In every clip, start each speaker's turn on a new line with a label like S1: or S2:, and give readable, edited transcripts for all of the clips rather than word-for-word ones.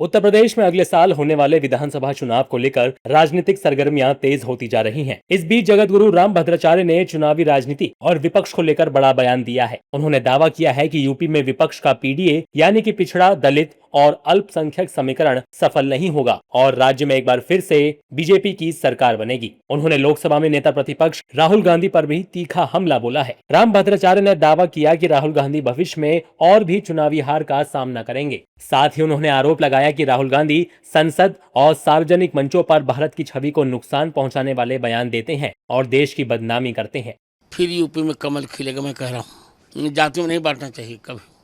S1: उत्तर प्रदेश में अगले साल होने वाले विधानसभा चुनाव को लेकर राजनीतिक सरगर्मियां तेज होती जा रही हैं। इस बीच जगत गुरु राम भद्राचार्य ने चुनावी राजनीति और विपक्ष को लेकर बड़ा बयान दिया है। उन्होंने दावा किया है कि यूपी में विपक्ष का पीडीए यानी कि पिछड़ा, दलित और अल्पसंख्यक समीकरण सफल नहीं होगा और राज्य में एक बार फिर से बीजेपी की सरकार बनेगी। उन्होंने लोकसभा में नेता प्रतिपक्ष राहुल गांधी पर भी तीखा हमला बोला है। राम भद्राचार्य ने दावा किया कि राहुल गांधी भविष्य में और भी चुनावी हार का सामना करेंगे। साथ ही उन्होंने आरोप लगाया कि राहुल गांधी संसद और सार्वजनिक मंचों पर भारत की छवि को नुकसान पहुंचाने वाले बयान देते हैं और देश की बदनामी करते हैं।
S2: फिर यूपी में कमल खिलेगा, मैं कह रहा हूँ। जातियों में नहीं बांटना चाहिए कभी।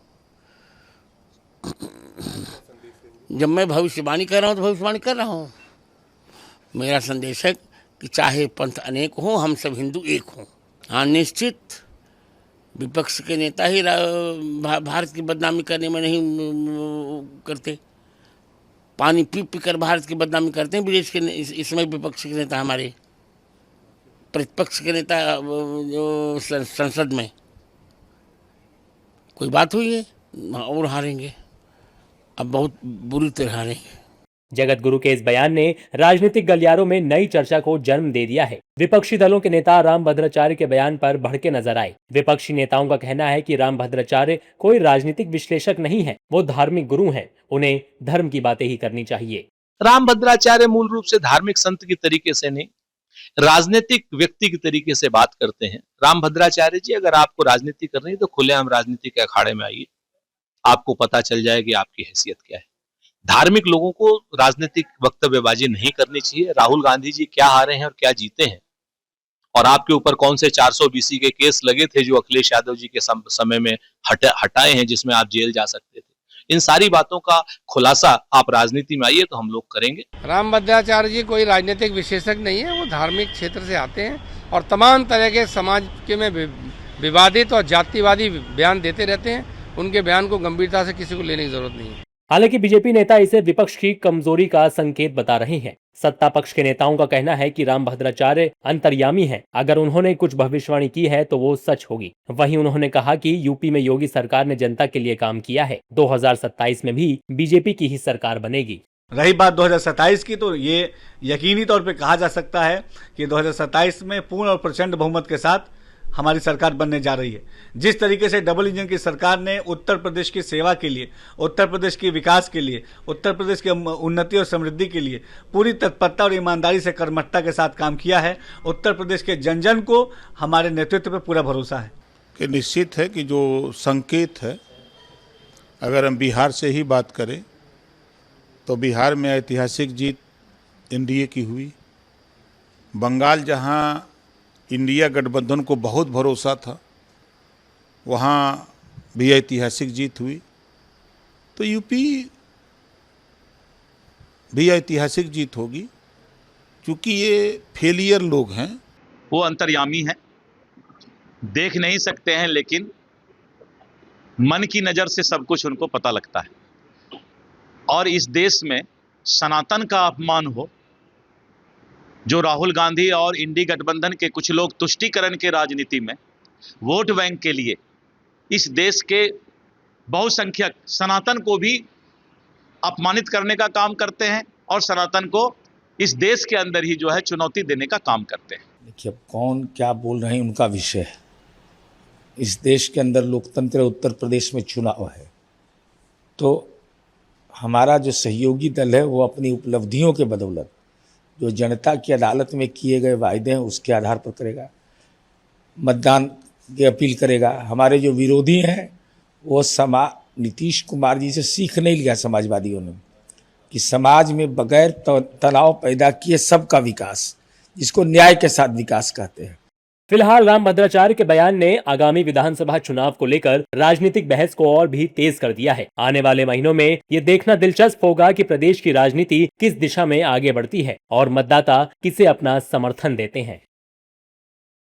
S2: जब मैं भविष्यवाणी कर रहा हूँ तो भविष्यवाणी कर रहा हूँ। मेरा संदेश है कि चाहे पंथ अनेक हो, हम सब हिंदू एक हों। हाँ, निश्चित विपक्ष के नेता ही भारत की बदनामी करने में नहीं करते। पानी पी पी कर भारत की बदनामी करते हैं विदेश के। इस समय विपक्ष के नेता, हमारे प्रतिपक्ष के नेता जो संसद में कोई बात हुई है और हारेंगे, अब बहुत बुरी तरह हारेंगे।
S1: जगत गुरु के इस बयान ने राजनीतिक गलियारों में नई चर्चा को जन्म दे दिया है। विपक्षी दलों के नेता राम भद्राचार्य के बयान पर भड़के नजर आए। विपक्षी नेताओं का कहना है कि राम भद्राचार्य कोई राजनीतिक विश्लेषक नहीं है, वो धार्मिक गुरु हैं, उन्हें धर्म की बातें ही करनी चाहिए।
S3: राम भद्राचार्य मूल रूप से धार्मिक संत की तरीके से नहीं, राजनीतिक व्यक्ति की तरीके से बात करते हैं। राम भद्राचार्य जी, अगर आपको राजनीति करनी है तो खुलेआम राजनीति के अखाड़े में आइए, आपको पता चल जाएगी आपकी हैसियत क्या है। धार्मिक लोगों को राजनीतिक वक्तव्यबाजी नहीं करनी चाहिए। राहुल गांधी जी क्या हारे हैं और क्या जीते हैं, और आपके ऊपर कौन से 400 BC के केस लगे थे जो अखिलेश यादव जी के समय में हटाए हैं, जिसमें आप जेल जा सकते थे। इन सारी बातों का खुलासा आप राजनीति में आइए तो हम लोग करेंगे।
S4: राम भद्राचार्य जी कोई राजनीतिक विशेषज्ञ नहीं है, वो धार्मिक क्षेत्र से आते हैं और तमाम तरह के समाज के में विवादित और जातिवादी बयान देते रहते हैं। उनके बयान को गंभीरता से किसी को लेने की जरूरत नहीं है।
S1: हालांकि बीजेपी नेता इसे विपक्ष की कमजोरी का संकेत बता रहे हैं। सत्ता पक्ष के नेताओं का कहना है कि राम भद्राचार्य अंतर्यामी हैं। अगर उन्होंने कुछ भविष्यवाणी की है तो वो सच होगी। वहीं उन्होंने कहा कि यूपी में योगी सरकार ने जनता के लिए काम किया है। 2027 में भी बीजेपी की ही सरकार बनेगी।
S5: रही बात 2027 की, तो ये यकीनी तौर पे कहा जा सकता है कि 2027 में पूर्ण और प्रचंड बहुमत के साथ हमारी सरकार बनने जा रही है। जिस तरीके से डबल इंजन की सरकार ने उत्तर प्रदेश की सेवा के लिए, उत्तर प्रदेश के विकास के लिए, उत्तर प्रदेश की उन्नति और समृद्धि के लिए पूरी तत्परता और ईमानदारी से, कर्मठता के साथ काम किया है, उत्तर प्रदेश के जन जन को हमारे नेतृत्व पर पूरा भरोसा है।
S6: कि निश्चित है कि जो संकेत है, अगर हम बिहार से ही बात करें तो बिहार में ऐतिहासिक जीत एनडीए की हुई। बंगाल, जहां इंडिया गठबंधन को बहुत भरोसा था, वहाँ भी ऐतिहासिक जीत हुई। तो यूपी भी ऐतिहासिक जीत होगी, क्योंकि ये फेलियर लोग हैं।
S7: वो अंतर्यामी हैं, देख नहीं सकते हैं, लेकिन मन की नज़र से सब कुछ उनको पता लगता है। और इस देश में सनातन का अपमान हो, जो राहुल गांधी और इंडी गठबंधन के कुछ लोग तुष्टीकरण के राजनीति में वोट बैंक के लिए इस देश के बहुसंख्यक सनातन को भी अपमानित करने का काम करते हैं और सनातन को इस देश के अंदर ही जो है चुनौती देने का काम करते हैं।
S8: देखिए, अब कौन क्या बोल रहे हैं उनका विषय है। इस देश के अंदर लोकतंत्र, उत्तर प्रदेश में चुनाव है, तो हमारा जो सहयोगी दल है वो अपनी उपलब्धियों के बदौलत जो जनता की अदालत में किए गए वायदे हैं उसके आधार पर करेगा, मतदान की अपील करेगा। हमारे जो विरोधी हैं वो नीतीश कुमार जी से सीख नहीं लिया समाजवादियों ने कि समाज में बगैर तनाव पैदा किए सबका विकास, जिसको न्याय के साथ विकास कहते हैं।
S1: फिलहाल राम भद्राचार्य के बयान ने आगामी विधानसभा चुनाव को लेकर राजनीतिक बहस को और भी तेज कर दिया है। आने वाले महीनों में ये देखना दिलचस्प होगा कि प्रदेश की राजनीति किस दिशा में आगे बढ़ती है और मतदाता किसे अपना समर्थन देते हैं।